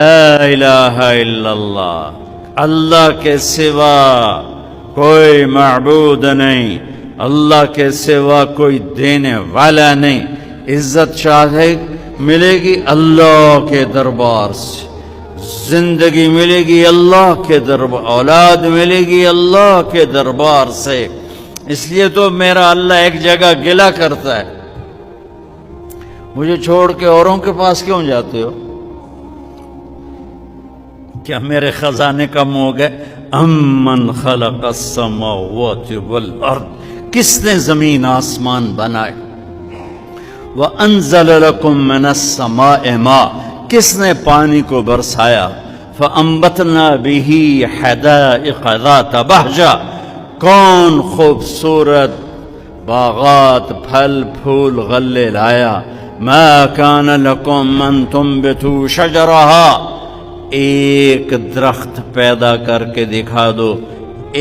لا الہ الا اللہ، اللہ کے سوا کوئی معبود نہیں، اللہ کے سوا کوئی دینے والا نہیں۔ عزت چاہے ملے گی اللہ کے دربار سے، زندگی ملے گی اللہ کے دربار، اولاد ملے گی اللہ کے دربار سے۔ اس لیے تو میرا اللہ ایک جگہ گلہ کرتا ہے، مجھے چھوڑ کے اوروں کے پاس کیوں جاتے ہو؟ کیا میرے خزانے کم ہو گئے؟ امن خلق السماوات والارض، کس نے زمین آسمان بنائے؟ وانزل لکم من السماء ماء، کس نے پانی کو برسایا؟ فانبتنا به حدائق ذات بہجہ، کون خوبصورت باغات پھل پھول غلے لایا؟ ما کان لکم ان تنبتوا شجرہا، ایک درخت پیدا کر کے دکھا دو،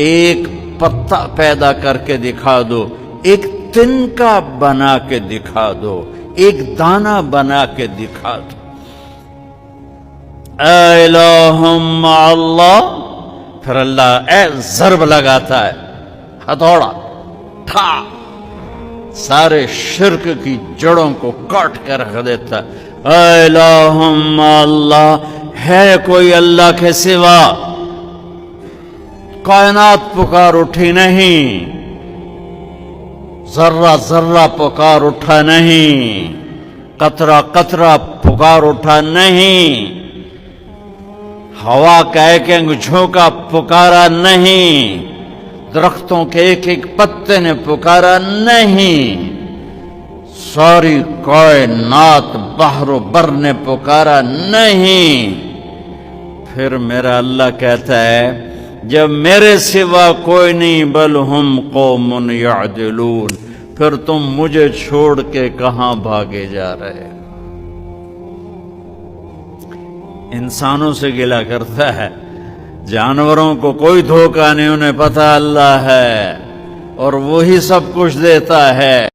ایک پتا پیدا کر کے دکھا دو، ایک تنکا بنا کے دکھا دو، ایک دانہ بنا کے دکھا دو۔ اے الہ مع اللہ، پھر اللہ ضرب لگاتا ہے، ہتھوڑا ٹھا، سارے شرک کی جڑوں کو کاٹ کے رکھ دیتا ہے۔ اے الہ مع اللہ، ہے کوئی اللہ کے سوا؟ کائنات پکار اٹھی نہیں، ذرہ ذرہ پکار اٹھا نہیں، قطرہ قطرہ پکار اٹھا نہیں، ہوا کا ایک ایک جھونکا پکارا نہیں، درختوں کے ایک ایک پتے نے پکارا نہیں، ساری کائنات بحر و بر نے پکارا نہیں۔ پھر میرا اللہ کہتا ہے جب میرے سوا کوئی نہیں، بل ہم قوم یعدلون، پھر تم مجھے چھوڑ کے کہاں بھاگے جا رہے؟ انسانوں سے گلہ کرتا ہے، جانوروں کو کوئی دھوکہ نہیں، انہیں پتہ اللہ ہے اور وہی سب کچھ دیتا ہے۔